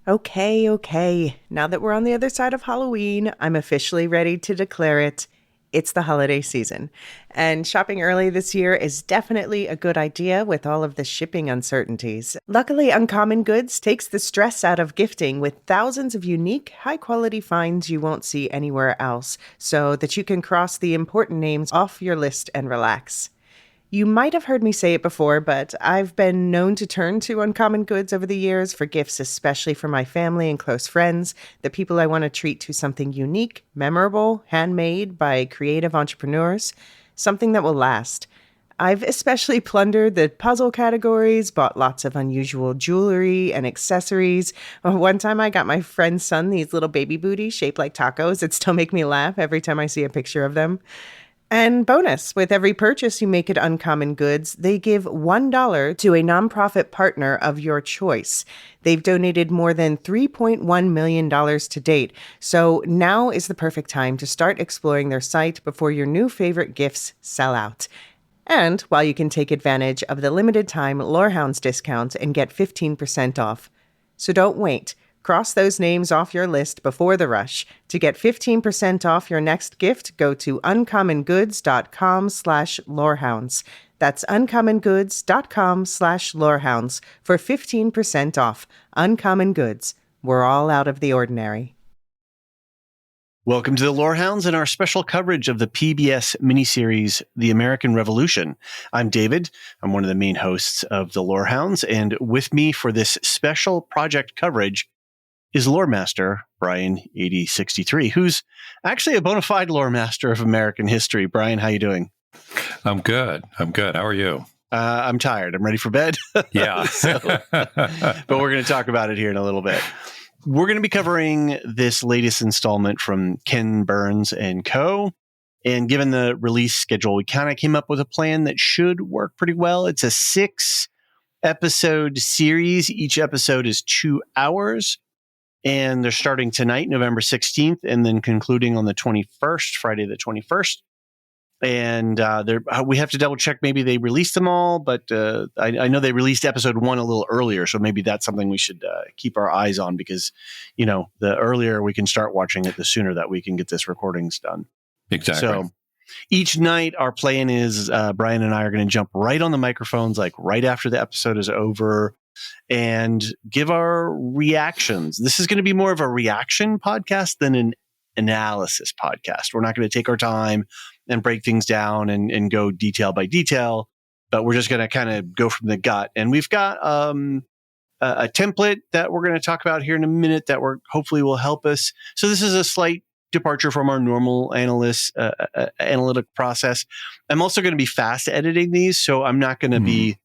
Okay. Now that we're on the other side of Halloween, I'm officially ready to declare it. It's the holiday season. And shopping early this year is definitely a good idea with all of the shipping uncertainties. Luckily, Uncommon Goods takes the stress out of gifting with thousands of unique, high quality finds you won't see anywhere else, so that you can cross the important names off your list and relax. You might have heard me say it before, but I've been known to turn to Uncommon Goods over the years for gifts, especially for my family and close friends, the people I want to treat to something unique, memorable, handmade by creative entrepreneurs, something that will last. I've especially plundered the puzzle categories, bought lots of unusual jewelry and accessories. One time I got my friend's son these little baby booties shaped like tacos that still make me laugh every time I see a picture of them. And bonus, with every purchase you make at Uncommon Goods, they give $1 to a nonprofit partner of your choice. They've donated more than $3.1 million to date, so now is the perfect time to start exploring their site before your new favorite gifts sell out. And while you can take advantage of the limited time Lorehounds discount and get 15% off. So don't wait. Cross those names off your list before the rush. To get 15% off your next gift, go to uncommongoods.com/lorehounds. That's uncommongoods.com/lorehounds for 15% off. Uncommon Goods. We're all out of the ordinary. Welcome to the Lorehounds and our special coverage of the PBS miniseries, The American Revolution. I'm David. I'm one of the main hosts of the Lorehounds, and with me for this special project coverage is Loremaster Bryan8063, who's actually a bona fide loremaster of American history. Bryan, how you doing? I'm good. How are you? I'm tired. I'm ready for bed. Yeah. But we're going to talk about it here in a little bit. We're going to be covering this latest installment from Ken Burns and Co. And given the release schedule, we kind of came up with a plan that should work pretty well. It's a 6-episode series. Each episode is 2 hours. And they're starting tonight, November 16th, and then concluding on the 21st, Friday the 21st. And we have to double check. Maybe they released them all, but I know they released episode 1 a little earlier. So maybe that's something we should keep our eyes on because, the earlier we can start watching it, the sooner that we can get this recordings done. Exactly. So each night our plan is Bryan and I are going to jump right on the microphones, like right after the episode is over, and give our reactions. This is going to be more of a reaction podcast than an analysis podcast. We're not going to take our time and break things down and go detail by detail, but we're just going to kind of go from the gut. And we've got a template that we're going to talk about here in a minute that hopefully will help us. So this is a slight departure from our normal analytic process. I'm also going to be fast editing these, so I'm not going to be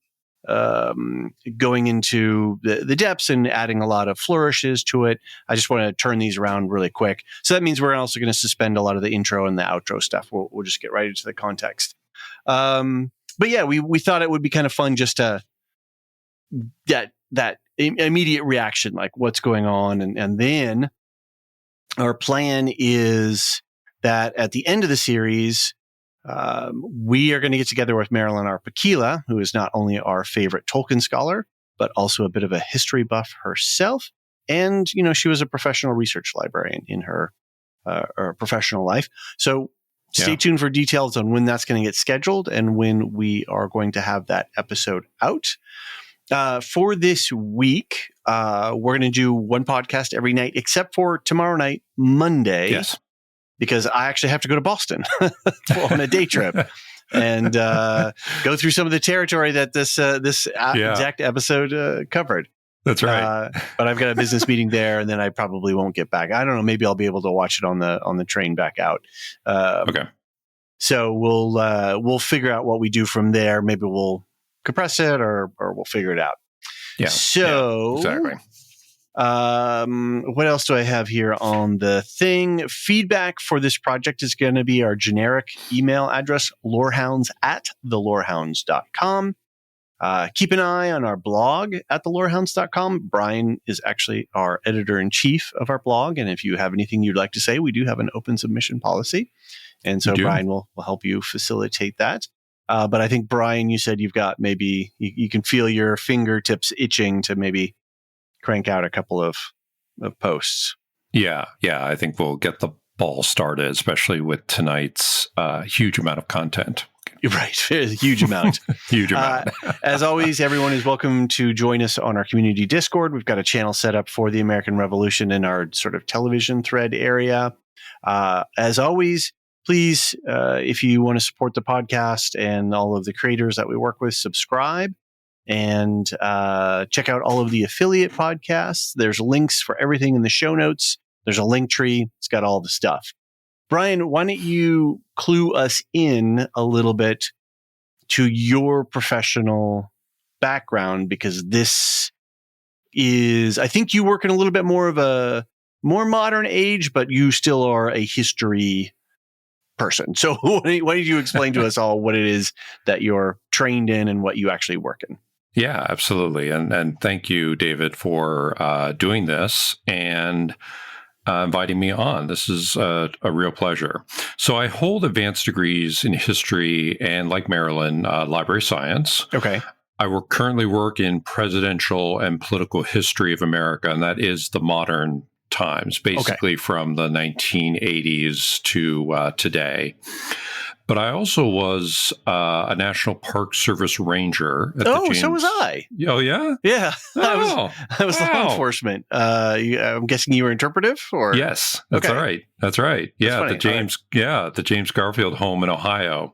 going into the depths and adding a lot of flourishes to it. I just want to turn these around really quick. So that means we're also going to suspend a lot of the intro and the outro stuff. We'll just get right into the context. But yeah, we thought it would be kind of fun just to that immediate reaction, like what's going on. And then our plan is that at the end of the series, we are going to get together with Marilyn R. Pukkila, who is not only our favorite Tolkien scholar, but also a bit of a history buff herself. And, she was a professional research librarian in her professional life. So stay tuned for details on when that's going to get scheduled and when we are going to have that episode out. For this week, we're going to do one podcast every night, except for tomorrow night, Monday. Yes. Because I actually have to go to Boston on a day trip and go through some of the territory that this exact episode covered. That's right. But I've got a business meeting there, and then I probably won't get back. I don't know. Maybe I'll be able to watch it on the train back out. Okay. So we'll figure out what we do from there. Maybe we'll compress it, or we'll figure it out. Yeah. So exactly. What else do I have here on the thing? Feedback for this project is going to be our generic email address, lorehounds@thelorehounds.com. Keep an eye on our blog at thelorehounds.com. Bryan is actually our editor-in-chief of our blog. And if you have anything you'd like to say, we do have an open submission policy. And so Bryan will help you facilitate that. But I think, Bryan, you said you've got maybe, you can feel your fingertips itching to maybe crank out a couple of posts. Yeah. I think we'll get the ball started, especially with tonight's huge amount of content. Right. A huge amount. Huge amount. As always, everyone is welcome to join us on our community Discord. We've got a channel set up for the American Revolution in our sort of television thread area. As always, please, if you want to support the podcast and all of the creators that we work with, subscribe and check out all of the affiliate podcasts. There's links for everything in the show notes. There's a link tree. It's got all the stuff. Bryan, why don't you clue us in a little bit to your professional background? Because this is, I think you work in a little bit more of a more modern age, but you still are a history person. So why don't you explain to us all what it is that you're trained in and what you actually work in? Yeah, absolutely. And thank you, David, for doing this and inviting me on. This is a real pleasure. So I hold advanced degrees in history and, like Marilyn, library science. Okay. I currently work in presidential and political history of America, and that is the modern times, basically from the 1980s to today. But I also was a National Park Service ranger. So was I. Oh, yeah? Yeah. Oh, I was law enforcement. I'm guessing you were interpretive, or? Yes, that's right. That's right. Yeah, the James Garfield home in Ohio.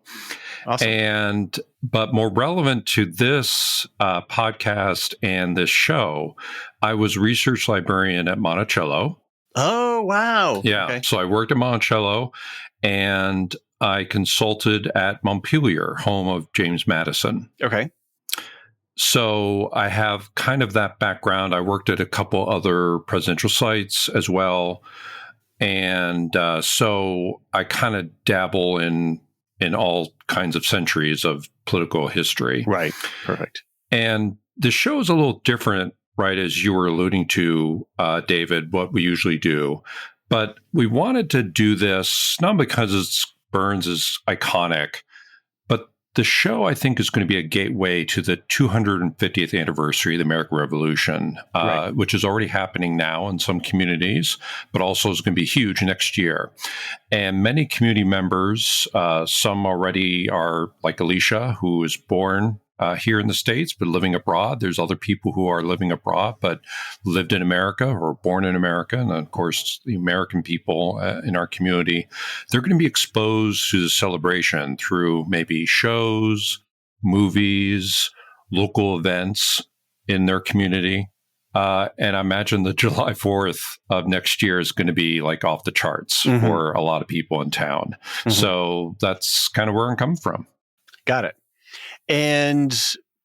Awesome. But more relevant to this podcast and this show, I was research librarian at Monticello. Oh, wow. Yeah. Okay. So I worked at Monticello, and I consulted at Montpelier, home of James Madison. Okay. So I have kind of that background. I worked at a couple other presidential sites as well. And so I kind of dabble in all kinds of centuries of political history. Right. Perfect. And the show is a little different, right, as you were alluding to, David, what we usually do. But we wanted to do this not because Burns is iconic, but the show, I think, is going to be a gateway to the 250th anniversary of the American Revolution, which is already happening now in some communities, but also is going to be huge next year. And many community members, some already are like Alicia, who was born here in the States, but living abroad. There's other people who are living abroad, but lived in America or born in America. And of course, the American people in our community, they're going to be exposed to the celebration through maybe shows, movies, local events in their community. And I imagine the July 4th of next year is going to be like off the charts for a lot of people in town. So that's kind of where I'm coming from. Got it. And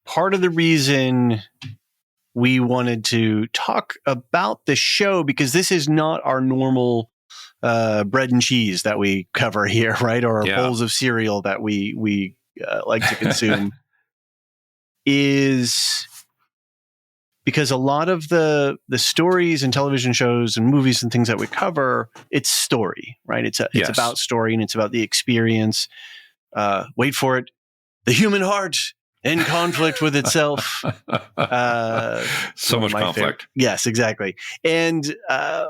part of the reason we wanted to talk about the show, because this is not our normal bread and cheese that we cover here, right? Or bowls of cereal that we like to consume, is because a lot of the stories and television shows and movies and things that we cover, it's story, right? It's about story, and it's about the experience. Wait for it. The human heart in conflict with itself. So much conflict. Yes, exactly. And a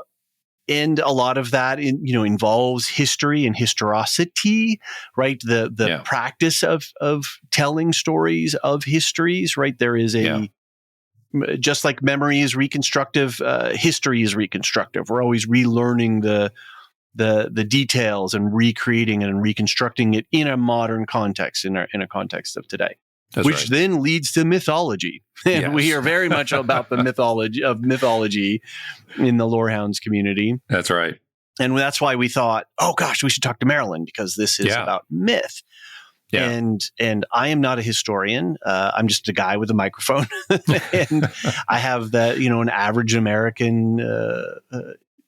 lot of that, involves history and historicity, right? The practice of telling stories of histories, right? There is just like memory is reconstructive, history is reconstructive. We're always relearning the details and recreating it and reconstructing it in a modern context, in a context of today. Which then leads to mythology. And we are very much about the mythology in the Lorehounds community. That's right. And that's why we thought, oh gosh, we should talk to Marilyn, because this is about myth. Yeah. And I am not a historian. I'm just a guy with a microphone. And I have an average American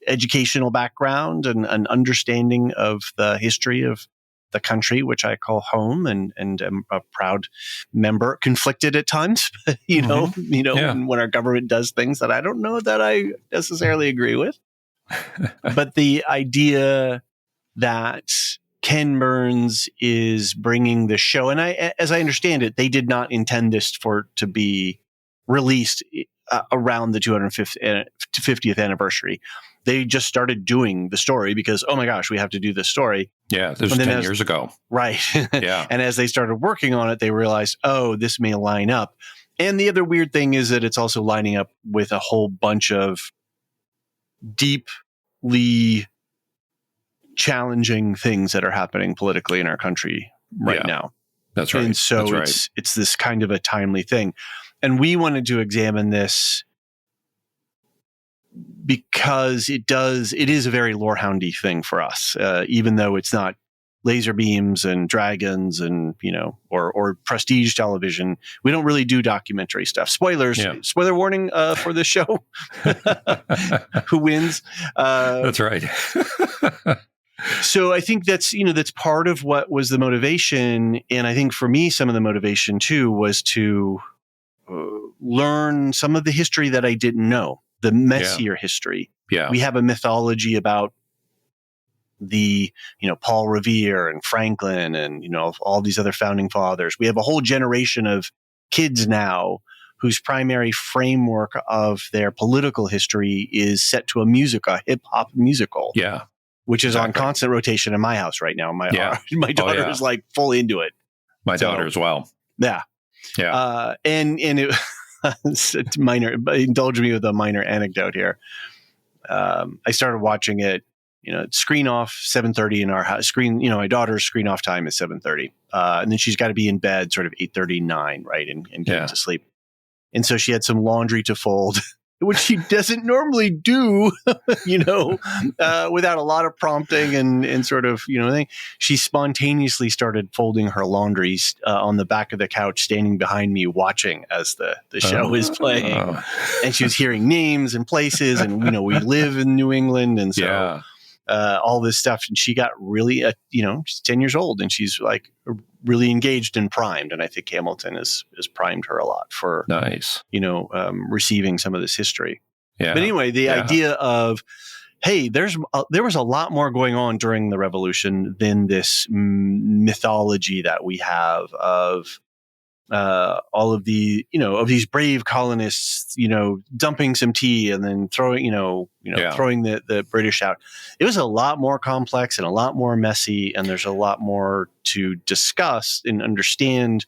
educational background and an understanding of the history of the country, which I call home, and am a proud member, conflicted at times, when our government does things that I don't know that I necessarily agree with. But the idea that Ken Burns is bringing the show, and as I understand it, they did not intend this to be released around the 250th anniversary. They just started doing the story because, oh my gosh, we have to do this story. Yeah, this was 10 years ago. Right. Yeah. And as they started working on it, they realized, oh, this may line up. And the other weird thing is that it's also lining up with a whole bunch of deeply challenging things that are happening politically in our country right now. That's right. And so That's it's this kind of a timely thing. And we wanted to examine this because it is a very Lorehoundy thing for us, even though it's not laser beams and dragons and, or prestige television. We don't really do documentary stuff. Spoilers, spoiler warning for the show. Who wins? That's right. So I think that's part of what was the motivation. And I think for me, some of the motivation too was to learn some of the history that I didn't know, the messier history. Yeah. We have a mythology about the, Paul Revere and Franklin and, all these other founding fathers. We have a whole generation of kids now whose primary framework of their political history is set to a hip hop musical. Yeah. Which is on constant rotation in my house right now. My daughter is like fully into it. My daughter as well. Yeah. Yeah. And it it's minor, but indulge me with a minor anecdote here. I started watching it, screen off 7:30 in our house. My daughter's screen off time is 7:30. And then she's got to be in bed sort of 8:39, right? And get to sleep. And so she had some laundry to fold, which she doesn't normally do, without a lot of prompting and sort of, thing. She spontaneously started folding her laundry on the back of the couch, standing behind me, watching as the show is playing. And she was hearing names and places, and, we live in New England. And so all this stuff. And she got really, she's 10 years old and she's like really engaged and primed. And I think Hamilton has primed her a lot for, receiving some of this history. Yeah. But anyway, the idea of, hey, there was a lot more going on during the Revolution than this mythology that we have of all of the, of these brave colonists, dumping some tea and then throwing, throwing the British out. It was a lot more complex and a lot more messy. And there's a lot more to discuss and understand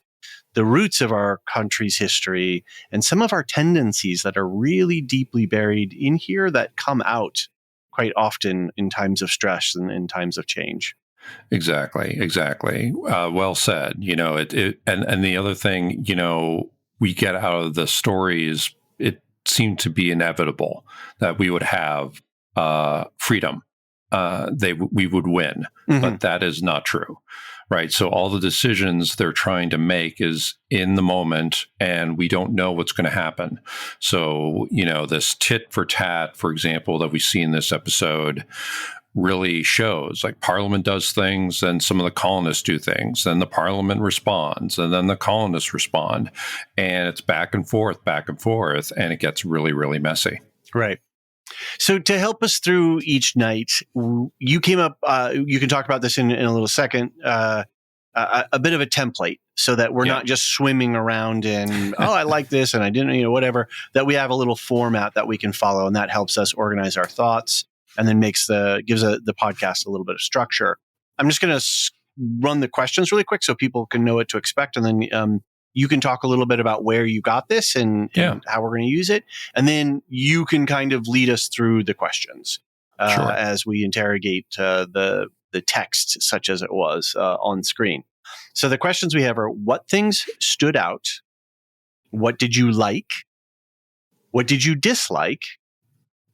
the roots of our country's history and some of our tendencies that are really deeply buried in here that come out quite often in times of stress and in times of change. Exactly. Well said. And the other thing, we get out of the stories, it seemed to be inevitable that we would have freedom. We would win, but that is not true. Right. So all the decisions they're trying to make is in the moment, and we don't know what's going to happen. So, this tit for tat, for example, that we see in this episode really shows like Parliament does things, and some of the colonists do things, then the Parliament responds, and then the colonists respond, and it's back and forth, and it gets really, really messy. Right. So to help us through each night, you came up, you can talk about this in a little second, a bit of a template so that we're not just swimming around in, I like this and I didn't, whatever, that we have a little format that we can follow, and that helps us organize our thoughts and then gives the podcast a little bit of structure. I'm just going to run the questions really quick so people can know what to expect. And then you can talk a little bit about where you got this and how we're going to use it. And then you can kind of lead us through the questions as we interrogate the text, such as it was on screen. So the questions we have are: what things stood out? What did you like? What did you dislike?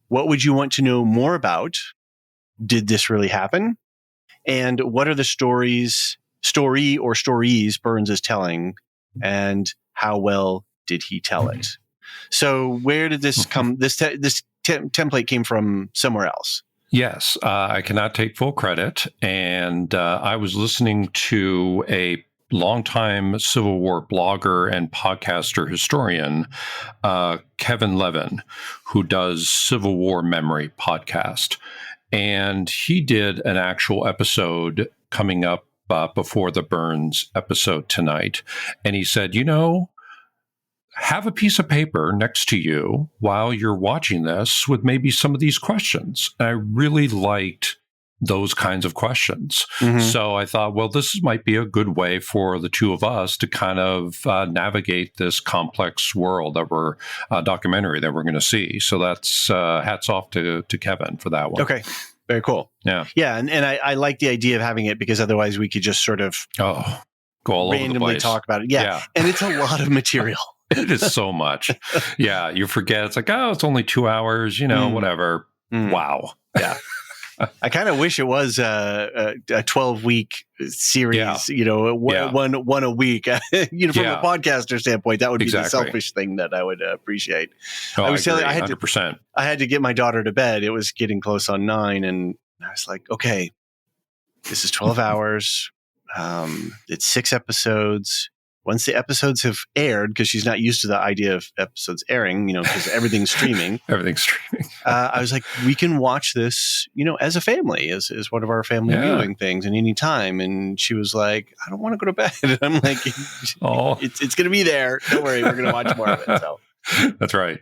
What would you want to know more about? Did this really happen? And what are the story or stories Burns is telling? And how well did he tell it? So where did this come? This template came from somewhere else. Yes, I cannot take full credit. And I was listening to a longtime Civil War blogger and podcaster historian, Kevin Levin, who does Civil War Memory podcast. And he did an actual episode coming up before the Burns episode tonight. And he said, have a piece of paper next to you while you're watching this with maybe some of these questions. And I really liked those kinds of questions. Mhm. So I thought, well, this might be a good way for the two of us to kind of navigate this complex world that we're documentary that we're going to see. So that's hats off to Kevin for that one. Okay. Very cool. Yeah. Yeah. And I like the idea of having it because otherwise we could just sort of go all over the randomly place. talk about it. Yeah. And it's a lot of material. It is so much. Yeah. You forget. It's like, oh, it's only 2 hours, whatever. Wow. Yeah. I kind of wish it was a 12-week series, one a week. From a podcaster standpoint, that would be the selfish thing that I would appreciate. Oh, I was telling you, 100%. I had to get my daughter to bed. It was getting close on 9, and I was like, okay, this is 12 hours. It's 6 episodes. Once the episodes have aired, because she's not used to the idea of episodes airing, because everything's streaming. I was like, we can watch this, as a family, as one of our family viewing things at any time. And she was like, I don't want to go to bed. And I'm like, it's going to be there. Don't worry. We're going to watch more of it. So that's right.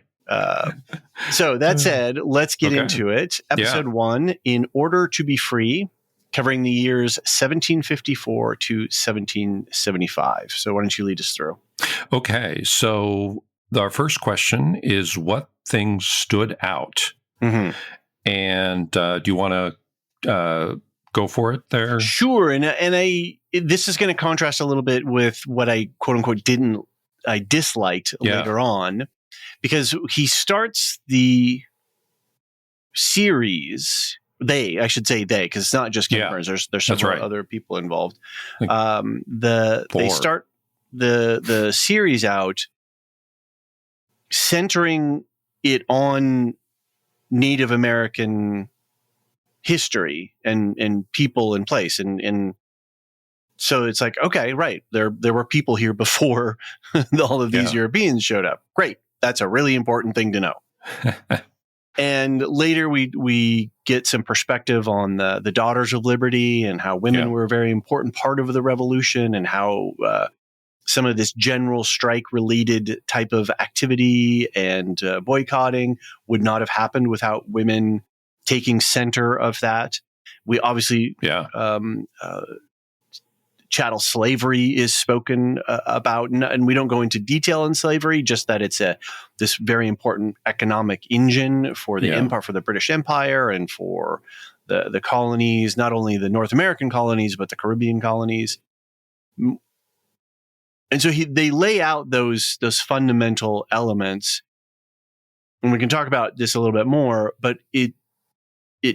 So that said, let's get into it. Episode 1, In Order to Be Free, covering the years 1754 to 1775. So why don't you lead us through? Okay. So our first question is, what things stood out? Mm-hmm. And do you want to go for it there? Sure. And this is going to contrast a little bit with what I, quote unquote, I disliked later on, because he starts the series... I should say they, because it's not just Ken Burns. There's several other people involved. They start the series out centering it on Native American history and people in place, and so it's like, okay, right, there were people here before all of these Europeans showed up. Great, that's a really important thing to know. And later we get some perspective on the Daughters of Liberty and how women were a very important part of the revolution, and how some of this general strike related type of activity and boycotting would not have happened without women taking center of that. We obviously, chattel slavery is spoken about, and we don't go into detail in slavery, just that it's this very important economic engine for the empire, for the British Empire, and for the colonies, not only the North American colonies, but the Caribbean colonies. And so they lay out those fundamental elements, and we can talk about this a little bit more, but it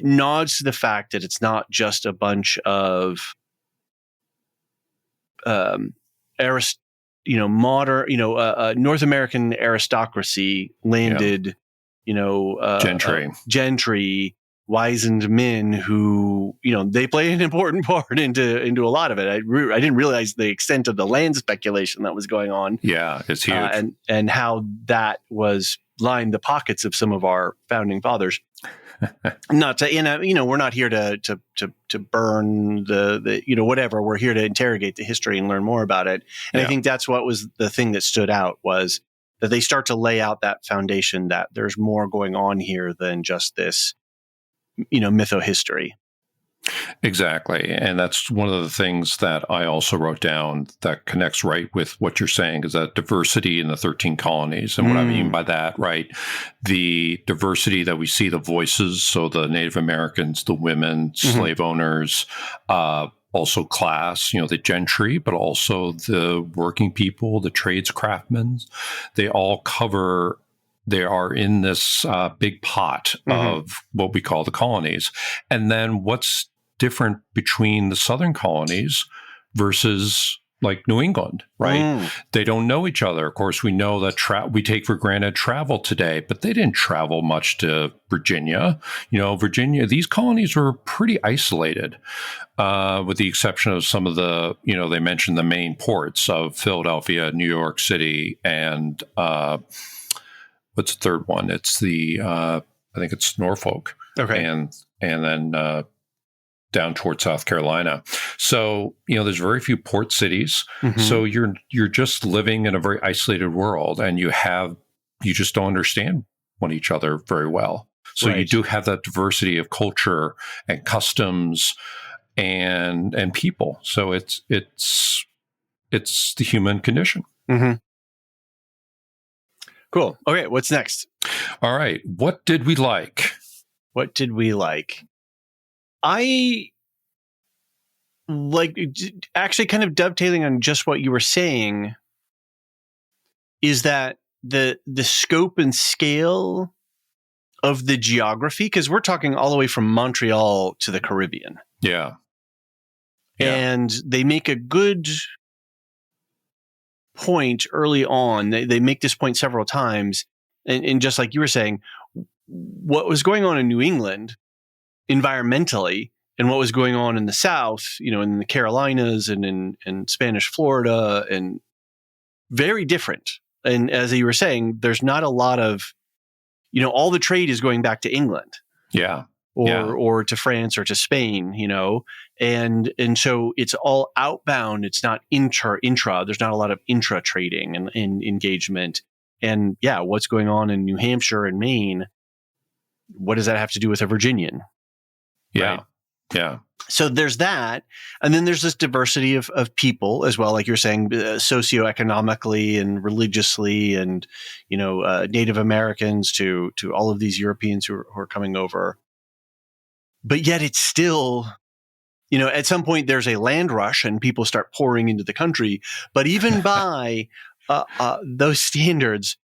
nods to the fact that it's not just a bunch of modern, North American aristocracy, landed, gentry, wizened men who, they play an important part into a lot of it. I didn't realize the extent of the land speculation that was going on. Yeah, it's huge. And how that was lined the pockets of some of our founding fathers. Not to, we're not here to burn the whatever. We're here to interrogate the history and learn more about it. And I think that's what was the thing that stood out, was that they start to lay out that foundation, that there's more going on here than just this, mytho-history. Exactly. And that's one of the things that I also wrote down that connects right with what you're saying, is that diversity in the 13 colonies. And what I mean by that, right, the diversity that we see, the voices, so the Native Americans, the women, slave owners, also class, the gentry, but also the working people, the tradescraftsmen, they all cover. They are in this big pot of what we call the colonies. And then what's different between the southern colonies versus like New England, right? They don't know each other. Of course, we know that we take for granted travel today, but they didn't travel much to Virginia. Virginia, these colonies were pretty isolated, with the exception of some of the, they mentioned the main ports of Philadelphia, New York City, and what's the third one? It's the I think it's Norfolk. Okay. And then down towards South Carolina. So, there's very few port cities. Mhm. So you're just living in a very isolated world, and you just don't understand each other very well. So you Right. do have that diversity of culture and customs and people. So it's the human condition. Mm-hmm. Cool. Okay, what's next? All right. What did we like? What did we like? I like, actually kind of dovetailing on just what you were saying, is that the scope and scale of the geography, because we're talking all the way from Montreal to the Caribbean. Yeah. And they make a good point early on. They make this point several times. And just like you were saying, what was going on in New England environmentally and what was going on in the South, in the Carolinas and in Spanish Florida, and very different. And as you were saying, there's not a lot of, all the trade is going back to England. Yeah. Or to France or to Spain, and so it's all outbound. It's not intra. There's not a lot of intra trading and engagement. And what's going on in New Hampshire and Maine? What does that have to do with a Virginian? Yeah. Right? Yeah. So there's that. And then there's this diversity of people as well, like you're saying, socioeconomically and religiously, and, Native Americans to all of these Europeans who are coming over. But yet it's still, at some point there's a land rush and people start pouring into the country. But even by those standards,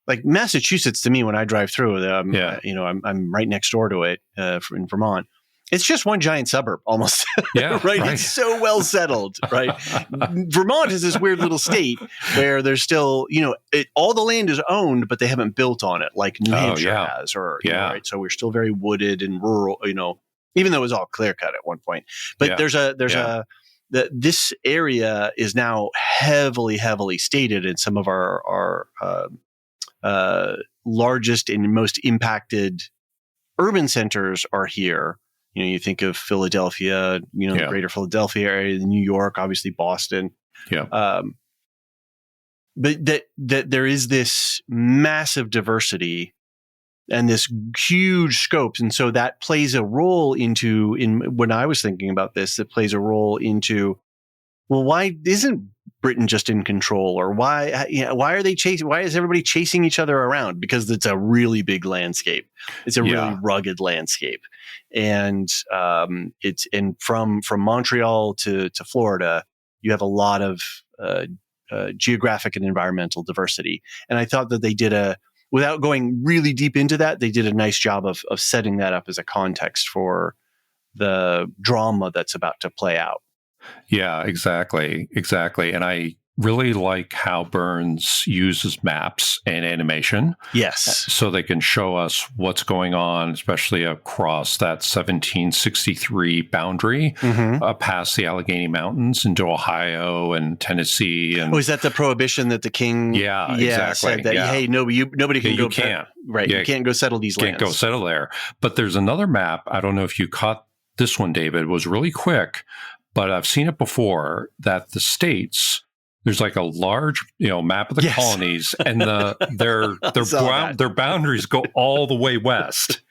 like Massachusetts, to me, when I drive through, I'm right next door to it in Vermont. It's just one giant suburb almost. Yeah. Right? It's so well settled, right? Vermont is this weird little state where there's still, all the land is owned, but they haven't built on it like New Hampshire has, right? So we're still very wooded and rural, even though it was all clear cut at one point. But this area is now heavily stated, and some of our largest and most impacted urban centers are here. You think of Philadelphia, the greater Philadelphia area, New York, obviously Boston. Yeah. But that there is this massive diversity and this huge scope. And so that plays a role when I was thinking about this, it plays a role into, well, why isn't Britain just in control? Or why are they chasing? Why is everybody chasing each other around? Because it's a really big landscape. It's a really rugged landscape. And from Montreal to Florida, you have a lot of geographic and environmental diversity. And I thought that they did without going really deep into that, they did a nice job of setting that up as a context for the drama that's about to play out. Yeah, exactly. And I really like how Burns uses maps and animation. Yes. So they can show us what's going on, especially across that 1763 boundary, past the Allegheny Mountains into Ohio and Tennessee. And is that the prohibition that the king exactly. said that, hey, nobody can go. You can't. Right. You can't go settle these lands. Can't go settle there. But there's another map. I don't know if you caught this one, David. It was really quick, but I've seen it before, that the states, there's like a large, map of the colonies, and their boundaries go all the way west,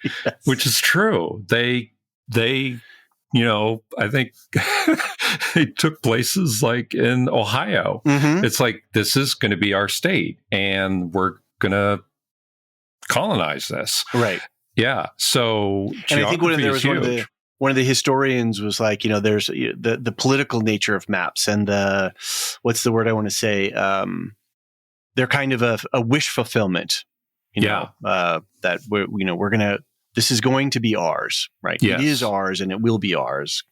which is true. They I think they took places like in Ohio. It's like, this is going to be our state, and we're going to colonize this. Right. Yeah. So, and I think one of the historians was like, there's the political nature of maps, and what's the word I want to say? They're kind of a wish fulfillment, that this is going to be ours, right? Yes. It is ours, and it will be ours.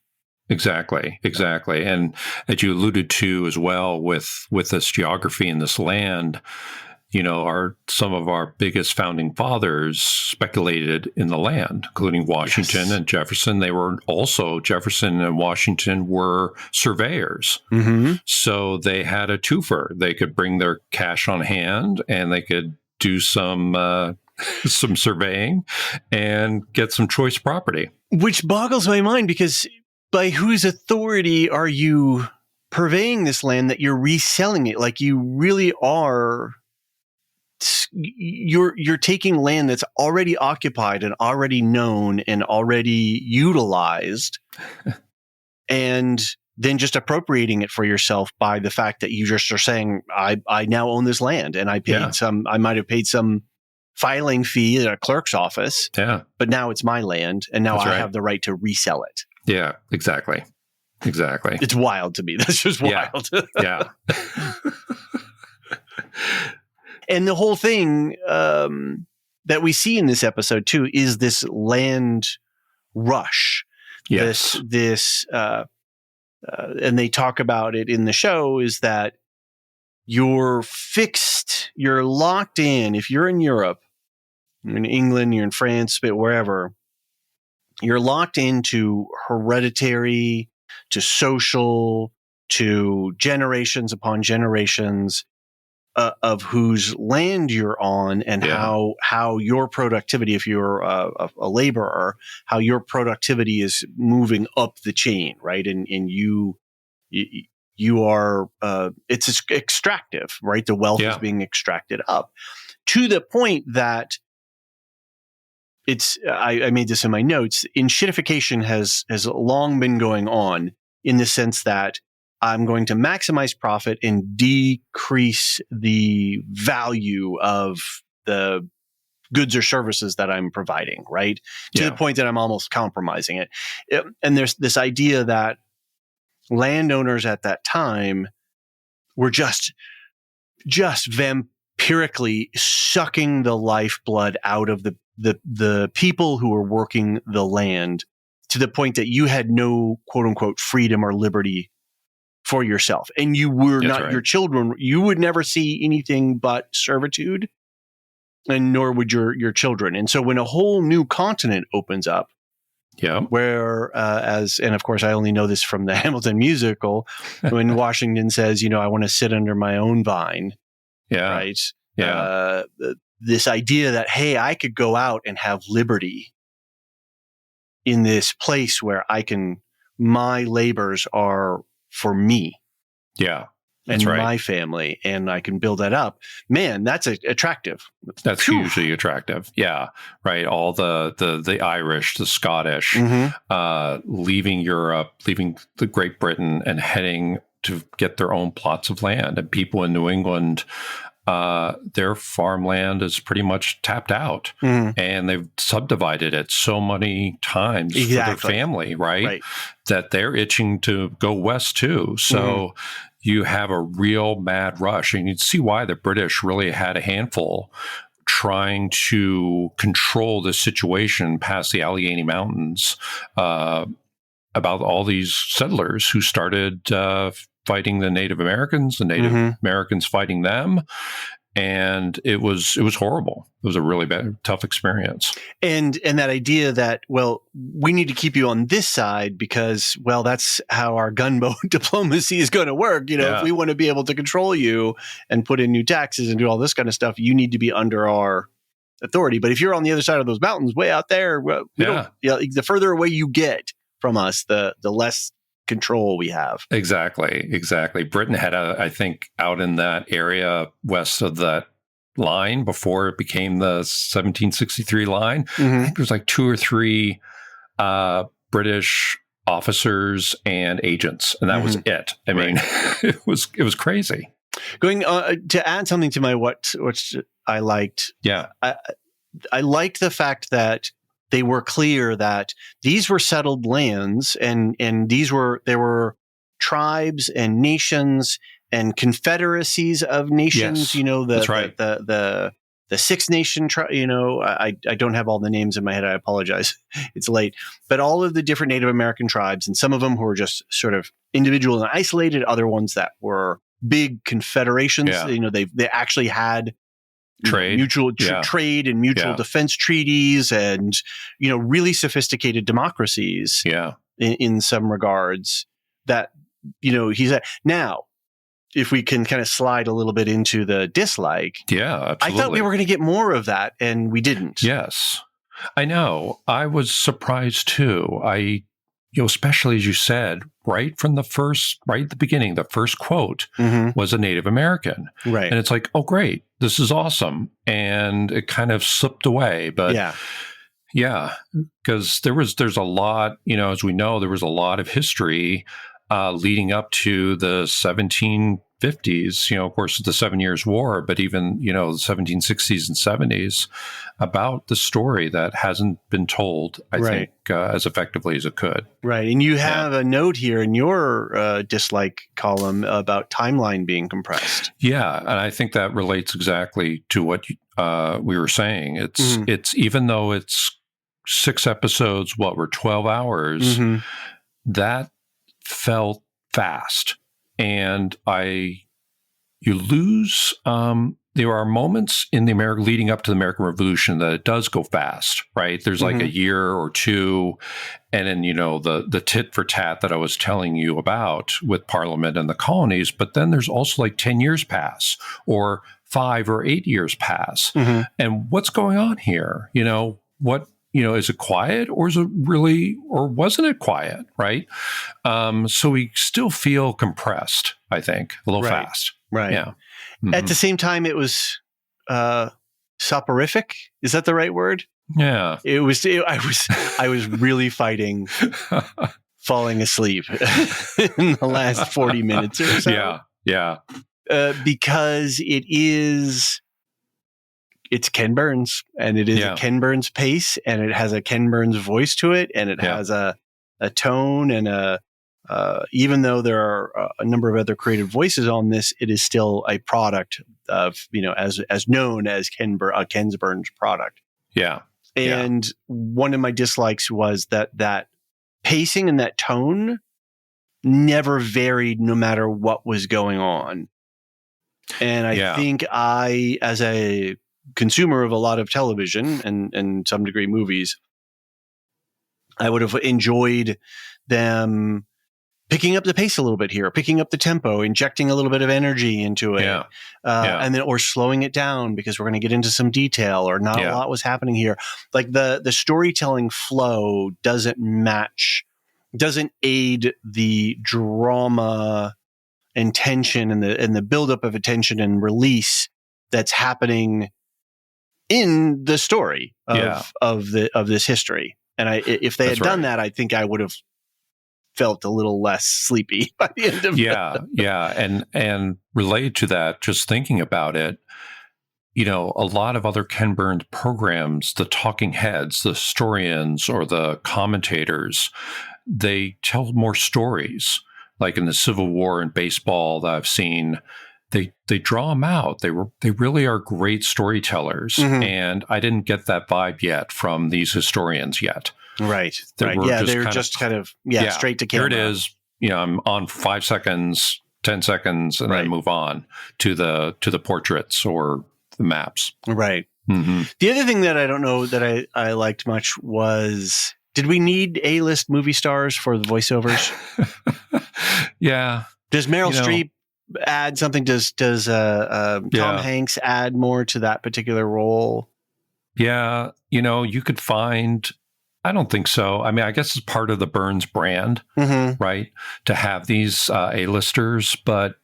Exactly. And as you alluded to as well with this geography and this land, some of our biggest founding fathers speculated in the land, including Washington and Jefferson. Jefferson and Washington were surveyors. So they had a twofer. They could bring their cash on hand, and they could do some surveying and get some choice property. Which boggles my mind, because by whose authority are you purveying this land that you're reselling it? Like, you really are, you're taking land that's already occupied and already known and already utilized and then just appropriating it for yourself by the fact that you just are saying, I now own this land, and I paid I might have paid some filing fee at a clerk's office, but now it's my land, and now I have the right to resell it. Yeah, exactly. It's wild to me. That's just wild. Yeah. And the whole thing that we see in this episode too is this land rush. Yes. This and they talk about it in the show, is that you're fixed, you're locked in. If you're in Europe, you're in England, you're in France, but wherever, you're locked into hereditary, to social, to generations upon generations of whose land you're on, and how your productivity, if you're a laborer, how your productivity is moving up the chain, right? And you are it's extractive, right? The wealth is being extracted up to the point that it's. I made this in my notes. Enshittification has long been going on, in the sense that I'm going to maximize profit and decrease the value of the goods or services that I'm providing, right? To the point that I'm almost compromising it. And there's this idea that landowners at that time were just vampirically sucking the lifeblood out of the people who were working the land, to the point that you had no quote unquote freedom or liberty for yourself. And you were your children, you would never see anything but servitude, and nor would your children. And so when a whole new continent opens up, where and of course I only know this from the Hamilton musical, when Washington says, I want to sit under my own vine, right? This idea that, hey, I could go out and have liberty in this place where my labors are for me. And my family, and I can build that up. Man, that's attractive. That's hugely attractive. Yeah. Right. All the Irish, the Scottish, leaving Europe, leaving the Great Britain, and heading to get their own plots of land. And people in New England, their farmland is pretty much tapped out, and they've subdivided it so many times for their family, right? That they're itching to go west too. So you have a real mad rush, and you'd see why the British really had a handful trying to control this situation past the Allegheny Mountains, about all these settlers who started fighting the Native Americans, the Native Americans fighting them. And it was horrible. It was a really tough experience. And that idea that, well, we need to keep you on this side because, well, that's how our gunboat diplomacy is going to work. If we want to be able to control you and put in new taxes and do all this kind of stuff, you need to be under our authority. But if you're on the other side of those mountains, way out there, the further away you get from us, the less control we have. Exactly. Britain had, I think, out in that area west of that line before it became the 1763 line. I think there's like 2 or 3 British officers and agents, and that was it. I mean, it was crazy. Going to add something to my what I liked. I liked the fact that they were clear that these were settled lands, and there were tribes and nations and confederacies of nations. That's right. The Six Nation tribe. I don't have all the names in my head. I apologize. It's late. But all of the different Native American tribes, and some of them who were just sort of individual and isolated, other ones that were big confederations. They actually had mutual trade and mutual defense treaties, and really sophisticated democracies in some regards. That he's now, if we can kind of slide a little bit into the dislike, absolutely. I thought we were going to get more of that, and we didn't. Yes, I know. I was surprised too. especially as you said, right at the beginning, the first quote was a Native American. Right. And it's like, oh, great, this is awesome. And it kind of slipped away. But yeah, because there's a lot, as we know, there was a lot of history leading up to the 1750s, of course, the 7 Years' War, but even, the 1760s and 70s about the story that hasn't been told, I think, as effectively as it could. Right. And you have a note here in your dislike column about timeline being compressed. Yeah. And I think that relates exactly to what we were saying. It's even though it's 6 episodes, were 12 hours, that felt fast. And you lose, there are moments in the leading up to the American Revolution that it does go fast, right? There's like a year or two. And then, the tit for tat that I was telling you about with Parliament and the colonies, but then there's also like 10 years pass or 5 or 8 years pass. And what's going on here? Is it quiet or is it really, or wasn't it quiet? Right. So we still feel compressed, I think, a little fast. Right. Yeah. At the same time, it was soporific. Is that the right word? Yeah. I was really fighting falling asleep in the last 40 minutes or so. Yeah. Yeah. Because it's Ken Burns, and it is a Ken Burns pace, and it has a Ken Burns voice to it, and it has a tone, and even though there are a number of other creative voices on this, it is still a product of, as known as Ken Burns product. Yeah. And one of my dislikes was that pacing and that tone never varied no matter what was going on. And I think as a consumer of a lot of television and some degree movies, I would have enjoyed them picking up the pace a little bit here, picking up the tempo, injecting a little bit of energy into it, and then or slowing it down because we're going to get into some detail or not a lot was happening here. Like the storytelling flow doesn't aid the drama and tension and the buildup of attention and release that's happening in the story of this history. And if they had done that, I think I would have felt a little less sleepy by the end of it. Yeah. And related to that, just thinking about it, a lot of other Ken Burns programs, the talking heads, the historians or the commentators, they tell more stories. Like in the Civil War and baseball that I've seen, they draw them out. They really are great storytellers. And I didn't get that vibe yet from these historians yet. Right. Yeah, they're just kind of straight to camera. Here it is. I'm on 5 seconds, 10 seconds, and then move on to the portraits or the maps. Right. The other thing that I don't know that I liked much was, did we need A-list movie stars for the voiceovers? Yeah. Does Meryl Streep add something? Does Tom Hanks add more to that particular role? Yeah. You could find, I don't think so. I mean, I guess it's part of the Burns brand, right? To have these A-listers. But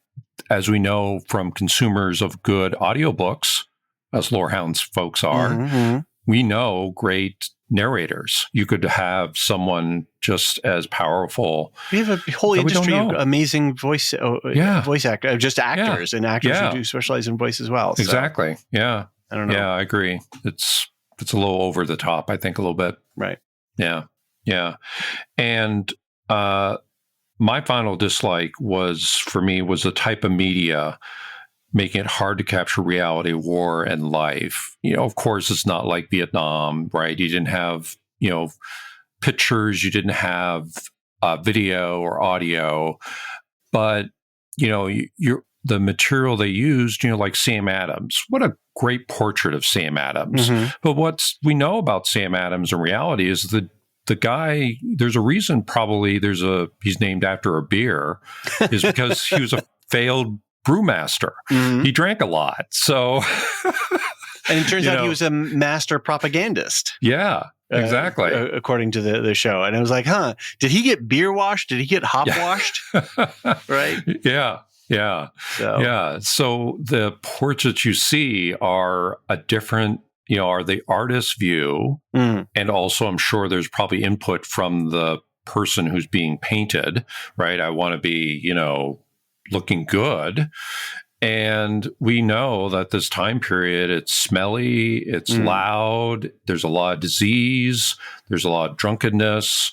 as we know from consumers of good audiobooks, as Lorehounds folks are, we know great narrators. You could have someone just as powerful. We have a whole industry of amazing voice actors, just actors and actors who do specialize in voice as well. So. Exactly. Yeah. I don't know. Yeah, I agree. It's a little over the top, I think, a little bit. Right. Yeah. Yeah. And my final dislike was the type of media making it hard to capture reality, war, and life. Of course, it's not like Vietnam, right? You didn't have, pictures, you didn't have video or audio, but, the material they used, like Sam Adams. What a great portrait of Sam Adams. But what we know about Sam Adams in reality is the guy, there's a reason probably he's named after a beer, is because he was a failed brewmaster. He drank a lot. So and it turns out he was a master propagandist. Yeah. exactly. According to the show. And I was like, huh, did he get beer washed? Did he get hop washed? Right? Yeah. So the portraits you see are a different, are the artist's view. And also, I'm sure there's probably input from the person who's being painted, right? I want to be, looking good. And we know that this time period, it's smelly, it's loud, there's a lot of disease, there's a lot of drunkenness.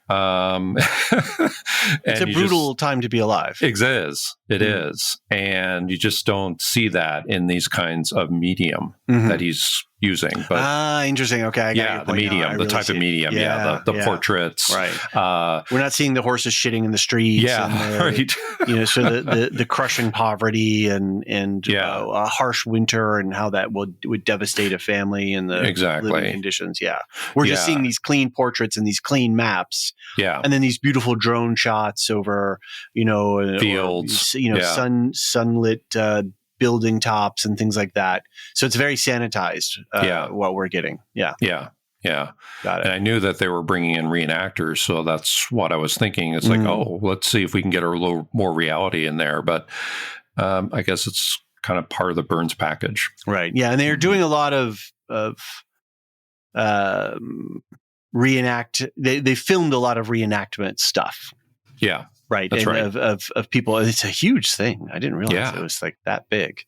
It's a brutal time to be alive. It is. It is. And you just don't see that in these kinds of medium that he's using. But interesting. Okay. I got the medium, the type of medium. The portraits. Right. We're not seeing the horses shitting in the streets. Right. So the crushing poverty and a harsh winter and how that would devastate a family and the living conditions. Yeah. We're just seeing these clean portraits and these clean maps. Yeah. And then these beautiful drone shots over, fields, sunlit building tops and things like that. So it's very sanitized, what we're getting. Yeah. Got it. And I knew that they were bringing in reenactors. So that's what I was thinking. It's like, let's see if we can get a little more reality in there. But I guess it's kind of part of the Burns package. Right. Yeah. And they're doing a lot of they filmed a lot of reenactment stuff. Yeah. Right. That's right. Of people. It's a huge thing. I didn't realize it was like that big.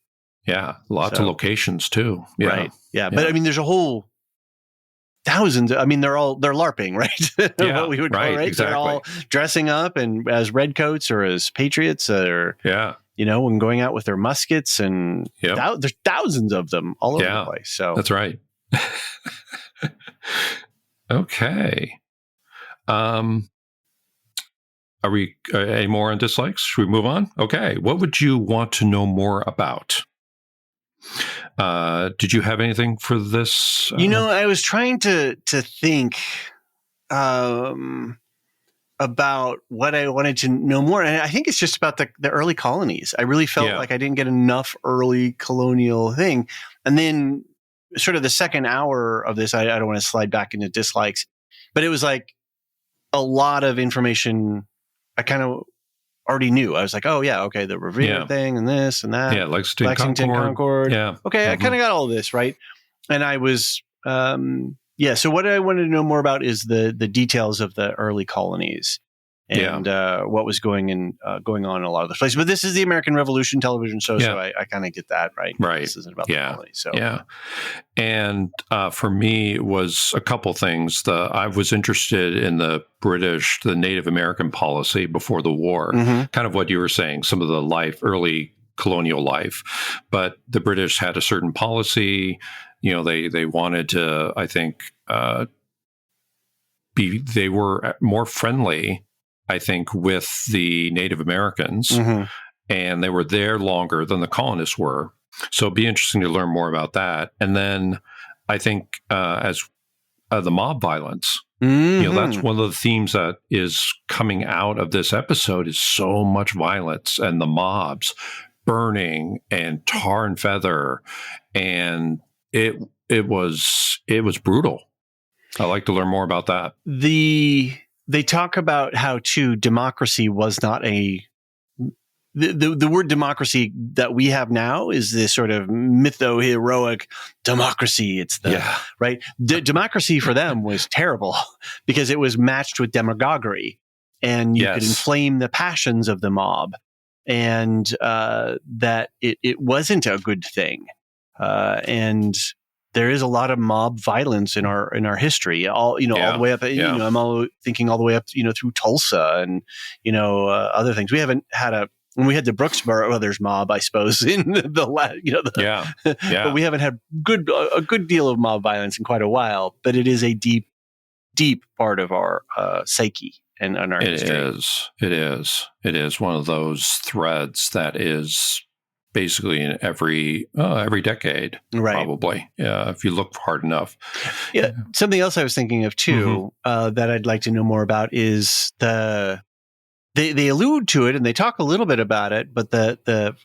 Yeah. Lots of locations too. Yeah. Right. Yeah. But I mean, there's a whole thousands. I mean, they're LARPing, right? Yeah. What we would call, right? Exactly. They're all dressing up and as redcoats or as patriots or, and going out with their muskets and there's thousands of them all over the place. So that's right. Okay. Are we any more on dislikes? Should we move on? Okay. What would you want to know more about? Did you have anything for this? I was trying to think about what I wanted to know more. And I think it's just about the early colonies. I really felt like I didn't get enough early colonial thing. And then sort of the second hour of this, I don't want to slide back into dislikes, but it was like a lot of information I kind of already knew. I was like, oh yeah, okay, the Revere thing and this and that. Yeah, Lexington Concord. Yeah. Okay, I kind of got all this, right? And I was, so what I wanted to know more about is the details of the early colonies and what was going on in a lot of the places. But this is the American Revolution television show, so I kind of get that, right? Right. This isn't about the colonies. So. Yeah. And for me, it was a couple things. I was interested in the Native American policy before the war, kind of what you were saying, some of the early colonial life. But the British had a certain policy. They wanted to, I think, they were more friendly, I think, with the Native Americans, and they were there longer than the colonists were. So it'd be interesting to learn more about that. And then I think as the mob violence, that's one of the themes that is coming out of this episode is so much violence and the mobs burning and tar and feather. And it was brutal. I'd like to learn more about that. They talk about how democracy was not the word democracy that we have now is this sort of mytho-heroic democracy. It's right. Democracy for them was terrible because it was matched with demagoguery and you could inflame the passions of the mob and that it wasn't a good thing. And there is a lot of mob violence in our history, all the way up. I'm thinking all the way up, through Tulsa and other things. We haven't had when we had the Brooks Brothers mob, I suppose, in but we haven't had a good deal of mob violence in quite a while. But it is a deep, deep part of our psyche and our history. It is one of those threads that is basically in every decade, probably. Yeah, if you look hard enough. Yeah. Something else I was thinking of too that I'd like to know more about is they allude to it and they talk a little bit about it, but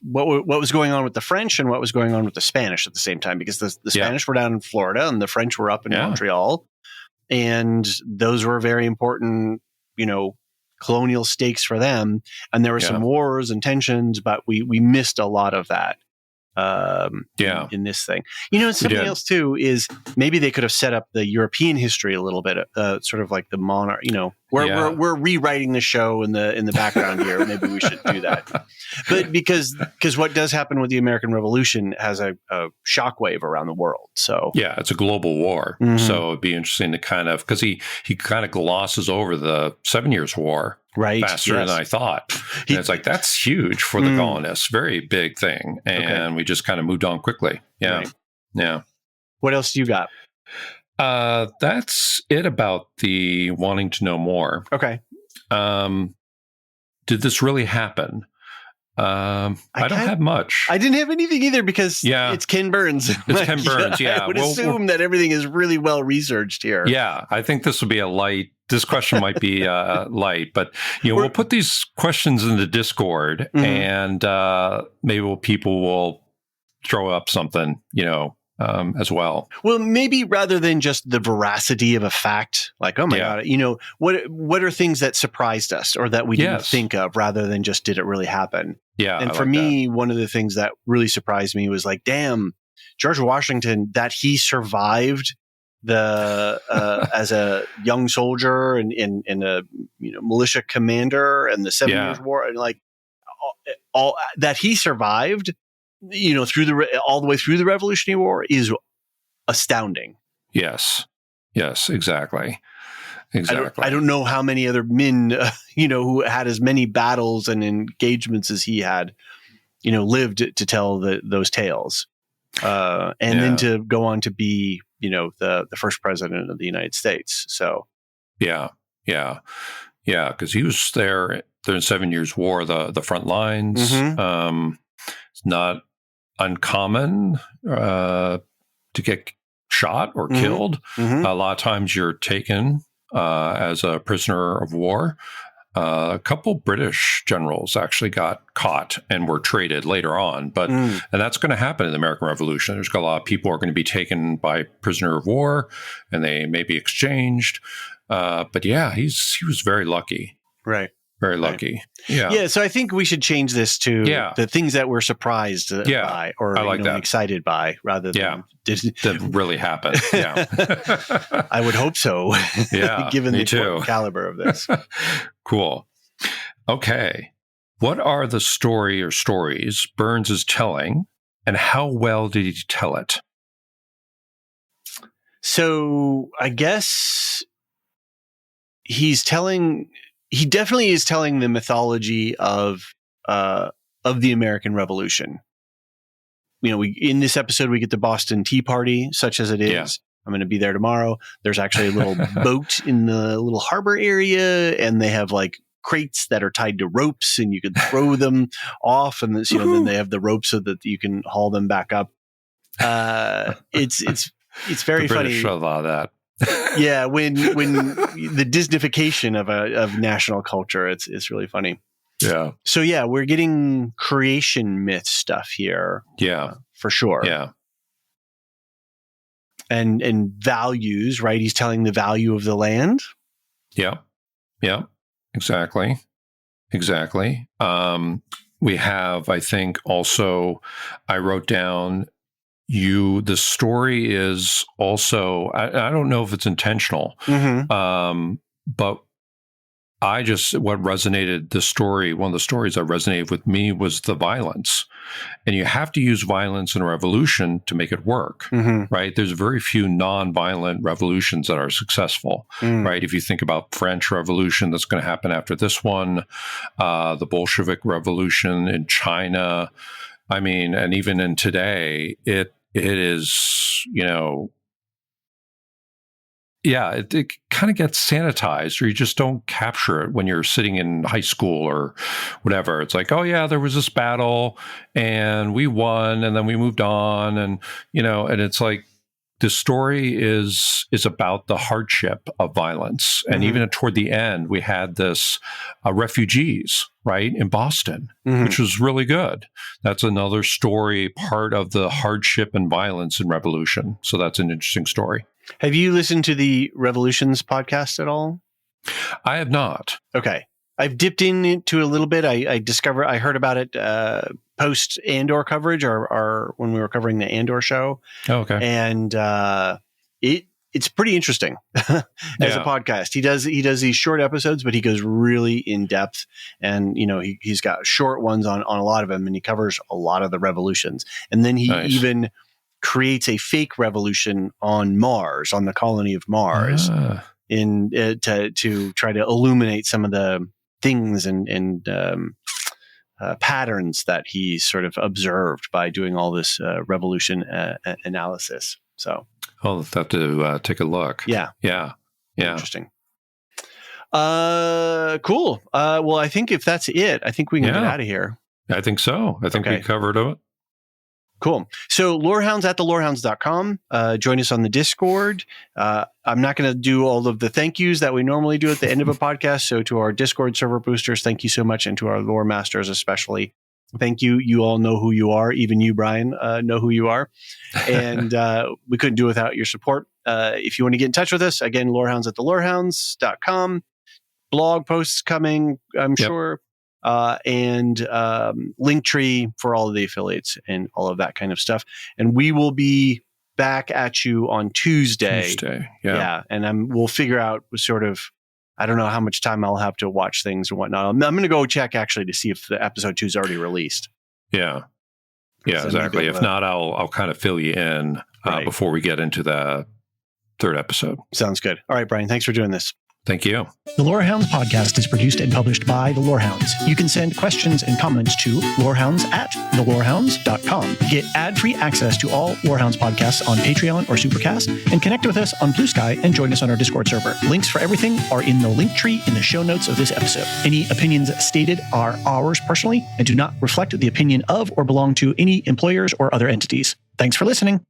what was going on with the French and what was going on with the Spanish at the same time, because the Spanish were down in Florida and the French were up in Montreal. and those were very important, colonial stakes for them. And there were some wars and tensions, but we missed a lot of that. In this thing, something else too is maybe they could have set up the European history a little bit, sort of like the monarch. We're rewriting the show in the background here. Maybe we should do that, but because what does happen with the American Revolution has a shockwave around the world. So it's a global war. Mm-hmm. So it'd be interesting to kind of, because he kind of glosses over the 7 Years' War. Right. Faster than I thought. And it's like, that's huge for the colonists. Very big thing. And we just kind of moved on quickly. Yeah. Right. Yeah. What else do you got? That's it about the wanting to know more. Okay. Did this really happen? I don't have much. I didn't have anything either because it's Ken Burns. It's Ken Burns, yeah. I would assume that everything is really well researched here. Yeah, I think this would be this question might be light, but we'll put these questions in the Discord and maybe people will throw up something, as well. Well, maybe rather than just the veracity of a fact, like, oh my God, what are things that surprised us or that we didn't think of, rather than just did it really happen? Yeah. And for me, one of the things that really surprised me was like, damn, George Washington, that he survived the as a young soldier and a militia commander and the 7 Years' War, and like all that he survived, through all the way through the Revolutionary War is astounding. Yes, exactly. I don't know how many other men, who had as many battles and engagements as he had, lived to tell those tales, and then to go on to be, the first president of the United States. So, because he was there during 7 Years' War, the front lines. Mm-hmm. It's not uncommon to get shot or killed. Mm-hmm. A lot of times you're taken as a prisoner of war. A couple British generals actually got caught and were traded later on, and that's going to happen in the American Revolution. There's a lot of people who are going to be taken by prisoner of war, and they may be exchanged. But he was very lucky. Right. Very lucky. Right. Yeah. So I think we should change this to the things that we're surprised by or excited by, rather than that really happened. Yeah. I would hope so. Yeah. Given the caliber of this. Cool. Okay. What are the stories Burns is telling, and how well did he tell it? So I guess he definitely is telling the mythology of the American Revolution. In this episode, we get the Boston Tea Party, such as it is. Yeah. I'm going to be there tomorrow. There's actually a little boat in the little harbor area, and they have like crates that are tied to ropes, and you can throw them off, and this, then they have the ropes so that you can haul them back up. It's very the funny. British love all that. Yeah, when the Disneyfication of national culture, it's really funny. Yeah. So we're getting creation myth stuff here. Yeah, for sure. Yeah. And values, right? He's telling the value of the land. Yeah. Yeah. Exactly. We have, I think, also, I wrote down. The story is also, I don't know if it's intentional, but what resonated one of the stories that resonated with me was the violence. And you have to use violence in a revolution to make it work, right? There's very few non-violent revolutions that are successful, right? If you think about French Revolution, that's going to happen after this one, the Bolshevik Revolution in China, I mean, and even in today, it is, it kind of gets sanitized, or you just don't capture it when you're sitting in high school or whatever. It's like, oh yeah, there was this battle and we won and then we moved on, and and it's like the story is about the hardship of violence. And even toward the end, we had this refugees, right, in Boston, which was really good. That's another story, part of the hardship and violence in revolution. So that's an interesting story. Have you listened to the Revolutions podcast at all? I have not. Okay. I've dipped into a little bit. I heard about it post Andor coverage or when we were covering the Andor show. Oh, okay. And it's pretty interesting as a podcast. He does these short episodes, but he goes really in depth, and he's got short ones on a lot of them, and he covers a lot of the revolutions. And then he even creates a fake revolution on Mars, on the colony of Mars, to try to illuminate some of the things and patterns that he sort of observed by doing all this revolution analysis. So I'll have to take a look. Yeah. Interesting. Cool. Well, I think if that's it, I think we can get out of here. I think so. I think we covered it. Cool. So Lorehounds at thelorehounds.com. Join us on the Discord. I'm not going to do all of the thank yous that we normally do at the end of a podcast. So to our Discord server boosters, thank you so much. And to our lore masters, especially, thank you. You all know who you are. Even you, Bryan, know who you are. And we couldn't do it without your support. If you want to get in touch with us, again, Lorehounds at thelorehounds.com. Blog posts coming, I'm sure. And Linktree for all of the affiliates and all of that kind of stuff. And we will be back at you on Tuesday. Yeah. And we'll figure out sort of, I don't know how much time I'll have to watch things and whatnot. I'm going to go check actually to see if the episode 2 is already released. Yeah, exactly. If not, I'll kind of fill you in before we get into the 3rd episode. Sounds good. All right, Bryan, thanks for doing this. Thank you. The Lorehounds podcast is produced and published by the Lorehounds. You can send questions and comments to lorehounds at thelorehounds.com. Get ad-free access to all Lorehounds podcasts on Patreon or Supercast, and connect with us on Blue Sky and join us on our Discord server. Links for everything are in the link tree in the show notes of this episode. Any opinions stated are ours personally and do not reflect the opinion of or belong to any employers or other entities. Thanks for listening.